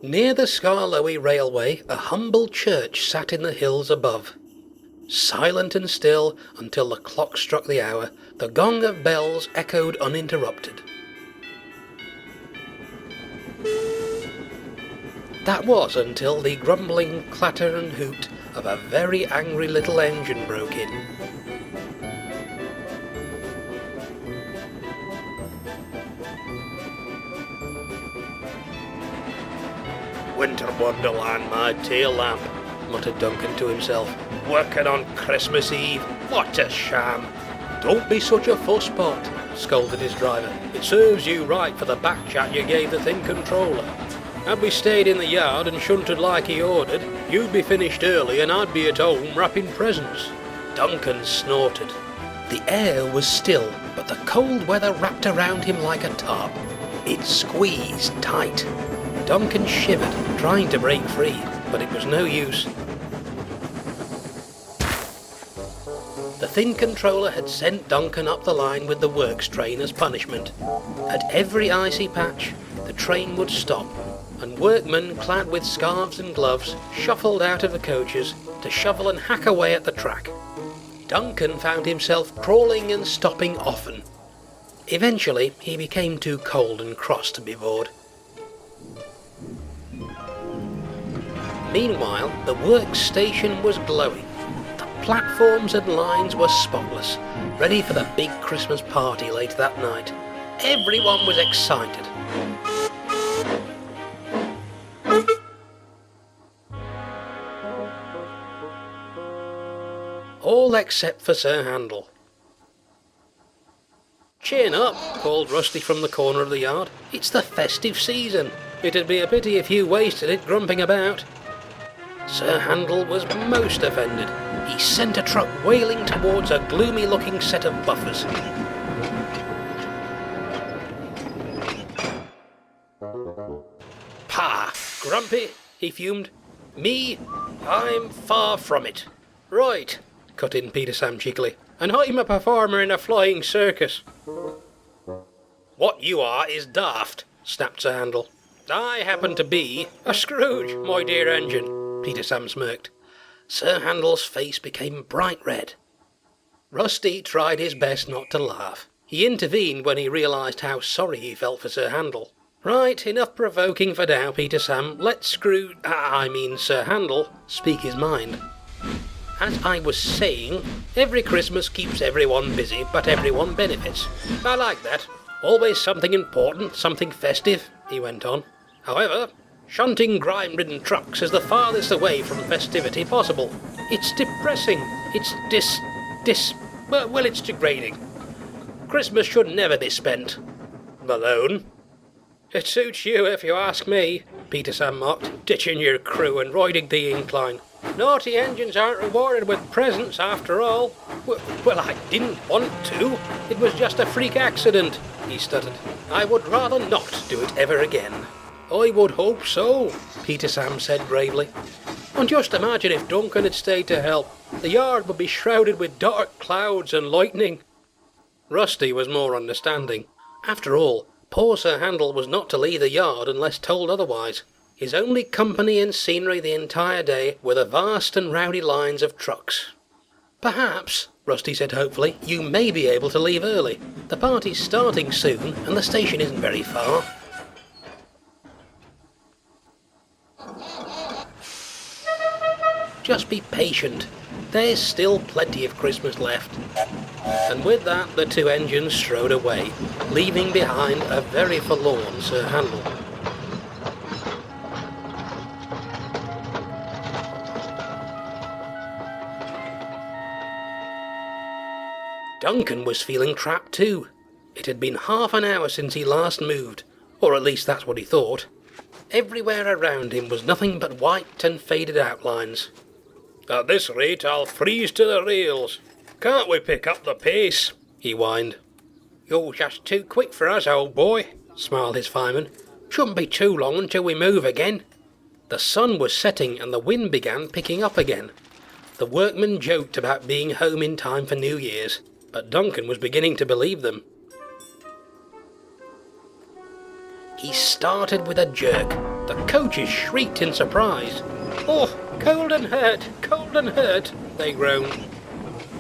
Near the Skarloey Railway, a humble church sat in the hills above. Silent and still until the clock struck the hour, the gong of bells echoed uninterrupted. That was until the grumbling clatter and hoot of a very angry little engine broke in. "Winter Wonderland, my tail lamp," muttered Duncan to himself. "Working on Christmas Eve, what a sham!" "Don't be such a fusspot," scolded his driver. "It serves you right for the back chat you gave the thin controller. Had we stayed in the yard and shunted like he ordered, you'd be finished early and I'd be at home wrapping presents." Duncan snorted. The air was still, but the cold weather wrapped around him like a tarp. It squeezed tight. Duncan shivered, trying to break free, but it was no use. The thin controller had sent Duncan up the line with the works train as punishment. At every icy patch, the train would stop, and workmen clad with scarves and gloves shuffled out of the coaches to shovel and hack away at the track. Duncan found himself crawling and stopping often. Eventually, he became too cold and cross to be bored. Meanwhile, the works station was glowing. The platforms and lines were spotless, ready for the big Christmas party later that night. Everyone was excited. All except for Sir Handel. "Chin up," called Rusty from the corner of the yard. "It's the festive season. It'd be a pity if you wasted it grumping about." Sir Handel was most offended. He sent a truck wailing towards a gloomy-looking set of buffers. "Pah, grumpy," he fumed. "Me? I'm far from it." "Right," cut in Peter Sam cheekily. "And I'm a performer in a flying circus." "What you are is daft," snapped Sir Handel. "I happen to be a Scrooge, my dear engine," Peter Sam smirked. Sir Handel's face became bright red. Rusty tried his best not to laugh. He intervened when he realised how sorry he felt for Sir Handel. "Right, enough provoking for now, Peter Sam. Let Sir Handel speak his mind. As I was saying, every Christmas keeps everyone busy, but everyone benefits. I like that. Always something important, something festive," he went on. "However, shunting grime-ridden trucks is the farthest away from festivity possible. It's depressing. It's it's degrading. Christmas should never be spent alone." "It suits you if you ask me," Peter Sam mocked, "ditching your crew and riding the incline. Naughty engines aren't rewarded with presents after all." Well, I didn't want to. It was just a freak accident," he stuttered. "I would rather not do it ever again." "I would hope so," Peter Sam said gravely. "And just imagine if Duncan had stayed to help. The yard would be shrouded with dark clouds and lightning." Rusty was more understanding. After all, poor Sir Handel was not to leave the yard unless told otherwise. His only company and scenery the entire day were the vast and rowdy lines of trucks. "Perhaps," Rusty said hopefully, "you may be able to leave early. The party's starting soon, and the station isn't very far." "Just be patient. There's still plenty of Christmas left." And with that, the two engines strode away, leaving behind a very forlorn Sir Handel. Duncan was feeling trapped too. It had been half an hour since he last moved, or at least that's what he thought. Everywhere around him was nothing but white and faded outlines. "At this rate, I'll freeze to the rails. Can't we pick up the pace?" he whined. "You're just too quick for us, old boy," smiled his fireman. "Shouldn't be too long until we move again." The sun was setting and the wind began picking up again. The workmen joked about being home in time for New Year's, but Duncan was beginning to believe them. He started with a jerk, The coaches shrieked in surprise. "Oh, cold and hurt," they groaned.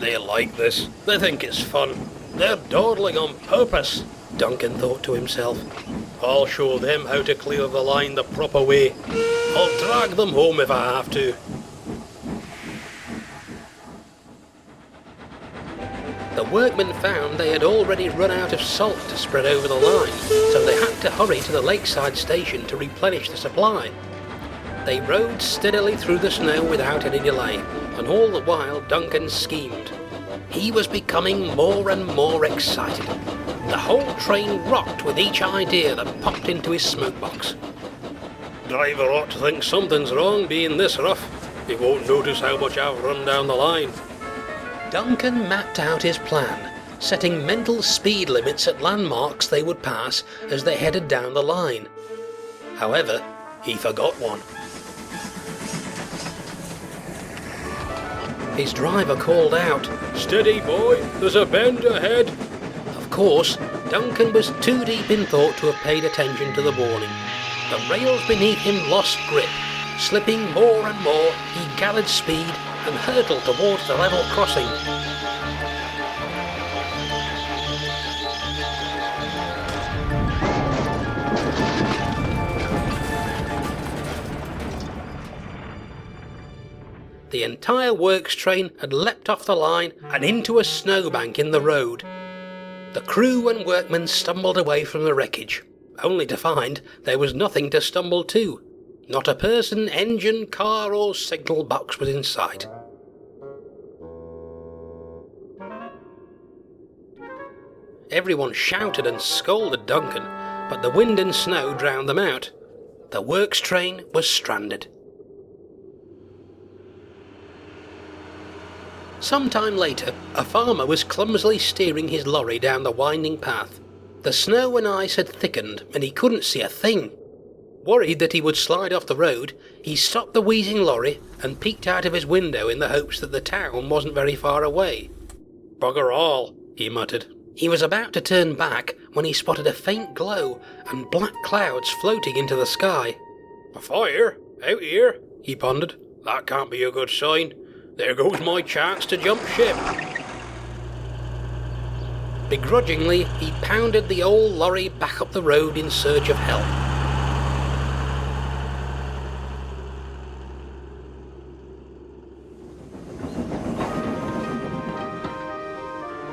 "They like this. They think it's fun. They're dawdling on purpose," Duncan thought to himself. "I'll show them how to clear the line the proper way. I'll drag them home if I have to." The workmen found they had already run out of salt to spread over the line, so they had to hurry to the lakeside station to replenish the supply. They rode steadily through the snow without any delay, and all the while Duncan schemed. He was becoming more and more excited. The whole train rocked with each idea that popped into his smokebox. "Driver ought to think something's wrong being this rough. He won't notice how much I've run down the line." Duncan mapped out his plan, setting mental speed limits at landmarks they would pass as they headed down the line. However, he forgot one. His driver called out, "Steady, boy, there's a bend ahead." Of course, Duncan was too deep in thought to have paid attention to the warning. The rails beneath him lost grip. Slipping more and more, he gathered speed and hurtled towards the level crossing. The entire works train had leapt off the line and into a snowbank in the road. The crew and workmen stumbled away from the wreckage, only to find there was nothing to stumble to. Not a person, engine, car or signal box was in sight. Everyone shouted and scolded Duncan, but the wind and snow drowned them out. The works train was stranded. Some time later, a farmer was clumsily steering his lorry down the winding path. The snow and ice had thickened and he couldn't see a thing. Worried that he would slide off the road, he stopped the wheezing lorry and peeked out of his window in the hopes that the town wasn't very far away. "Bugger all," he muttered. He was about to turn back when he spotted a faint glow and black clouds floating into the sky. "A fire? Out here?" he pondered. "That can't be a good sign. There goes my chance to jump ship." Begrudgingly, he pounded the old lorry back up the road in search of help.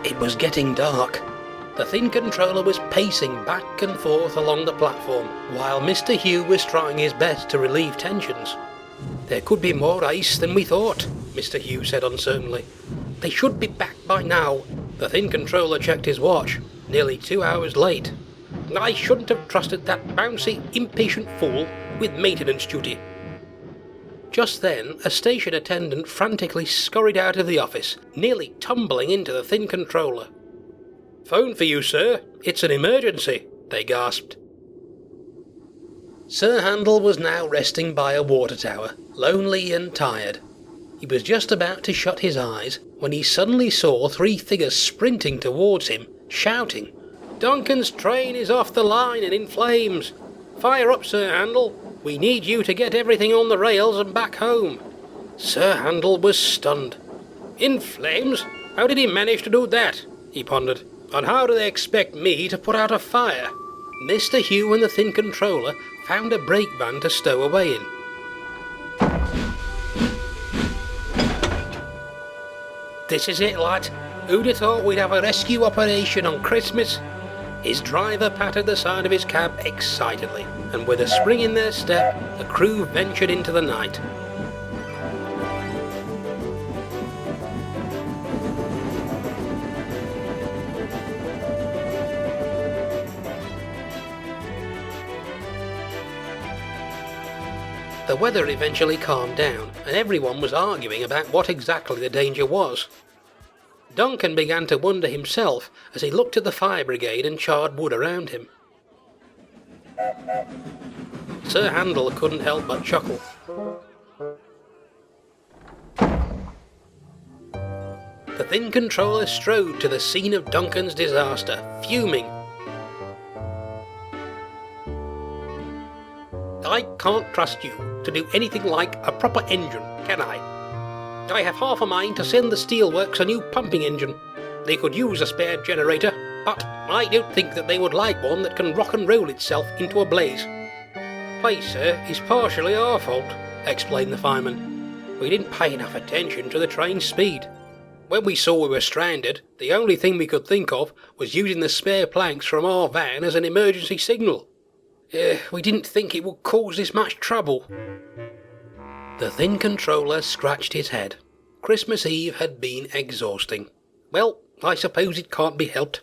It was getting dark. The thin controller was pacing back and forth along the platform, while Mr. Hugh was trying his best to relieve tensions. "There could be more ice than we thought," Mr. Hugh said uncertainly. "They should be back by now." The thin controller checked his watch. Nearly 2 hours late. "I shouldn't have trusted that bouncy, impatient fool with maintenance duty." Just then, a station attendant frantically scurried out of the office, nearly tumbling into the thin controller. "Phone for you, sir. It's an emergency," they gasped. Sir Handel was now resting by a water tower, lonely and tired. He was just about to shut his eyes when he suddenly saw 3 figures sprinting towards him, shouting, "Duncan's train is off the line and in flames. Fire up, Sir Handel. We need you to get everything on the rails and back home." Sir Handel was stunned. "In flames? How did he manage to do that?" he pondered. "And how do they expect me to put out a fire?" Mr. Hugh and the thin controller found a brake van to stow away in. "This is it, lad. Who'd have thought we'd have a rescue operation on Christmas?" His driver patted the side of his cab excitedly, and with a spring in their step, the crew ventured into the night. The weather eventually calmed down, and everyone was arguing about what exactly the danger was. Duncan began to wonder himself as he looked at the fire brigade and charred wood around him. Sir Handel couldn't help but chuckle. The thin controller strode to the scene of Duncan's disaster, fuming. I can't trust you to do anything like a proper engine, can I? I have half a mind to send the steelworks a new pumping engine. They could use a spare generator, but I don't think that they would like one that can rock and roll itself into a blaze. Place, sir, is partially our fault, explained the fireman. We didn't pay enough attention to the train's speed. When we saw we were stranded, the only thing we could think of was using the spare planks from our van as an emergency signal. We didn't think it would cause this much trouble. The thin controller scratched his head. Christmas Eve had been exhausting. Well, I suppose it can't be helped.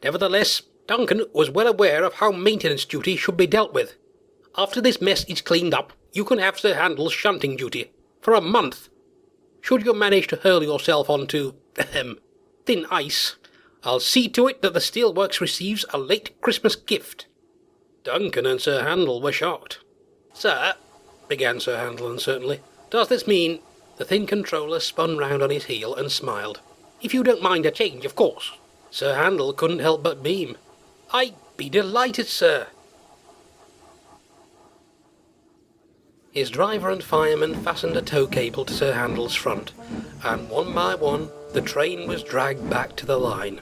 Nevertheless, Duncan was well aware of how maintenance duty should be dealt with. After this mess is cleaned up, you can have Sir Handel's shunting duty for a month. Should you manage to hurl yourself onto, thin ice, I'll see to it that the steelworks receives a late Christmas gift. Duncan and Sir Handel were shocked. Sir, began Sir Handel uncertainly, does this mean... The thin controller spun round on his heel and smiled. If you don't mind a change, of course. Sir Handel couldn't help but beam. I'd be delighted, sir. His driver and fireman fastened a tow cable to Sir Handel's front, and one by one the train was dragged back to the line.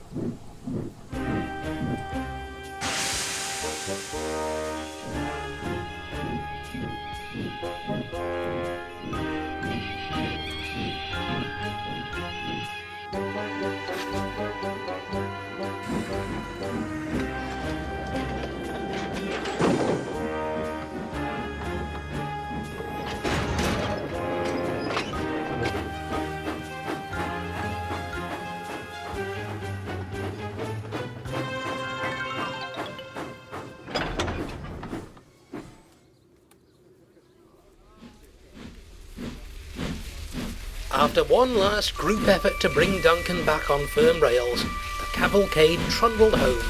After one last group effort to bring Duncan back on firm rails, the cavalcade trundled home,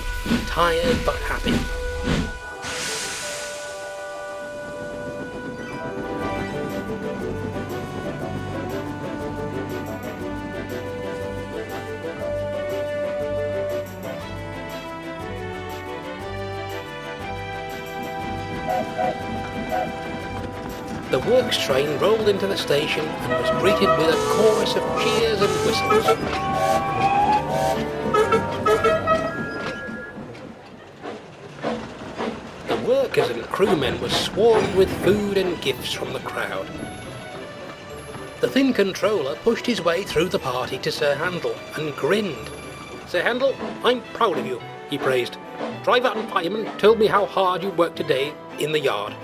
tired but happy. The works train rolled into the station and was greeted with a chorus of cheers and whistles. The workers and crewmen were swarmed with food and gifts from the crowd. The thin controller pushed his way through the party to Sir Handel and grinned. Sir Handel, I'm proud of you, he praised. Driver and fireman told me how hard you worked today in the yard.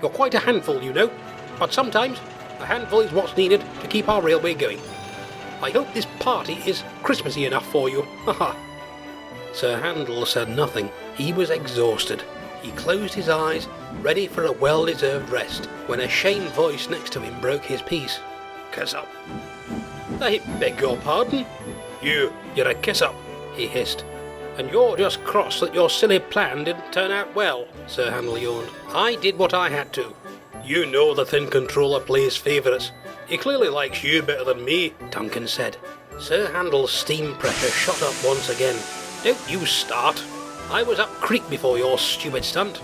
You're quite a handful, you know, but sometimes a handful is what's needed to keep our railway going. I hope this party is Christmassy enough for you. Haha. Sir Handel said nothing. He was exhausted. He closed his eyes, ready for a well-deserved rest, when a shamed voice next to him broke his peace. Kiss up. I beg your pardon? You're a kiss up, he hissed. And you're just cross that your silly plan didn't turn out well, Sir Handel yawned. I did what I had to. You know the thin controller plays favourites. He clearly likes you better than me, Duncan said. Sir Handel's steam pressure shot up once again. Don't you start. I was up creek before your stupid stunt.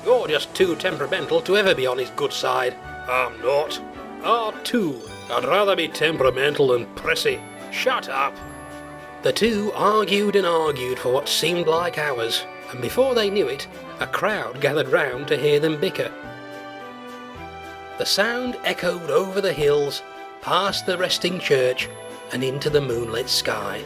You're just too temperamental to ever be on his good side. I'm not. R2. I'd rather be temperamental than prissy. Shut up. The two argued and argued for what seemed like hours, and before they knew it, a crowd gathered round to hear them bicker. The sound echoed over the hills, past the resting church, and into the moonlit sky.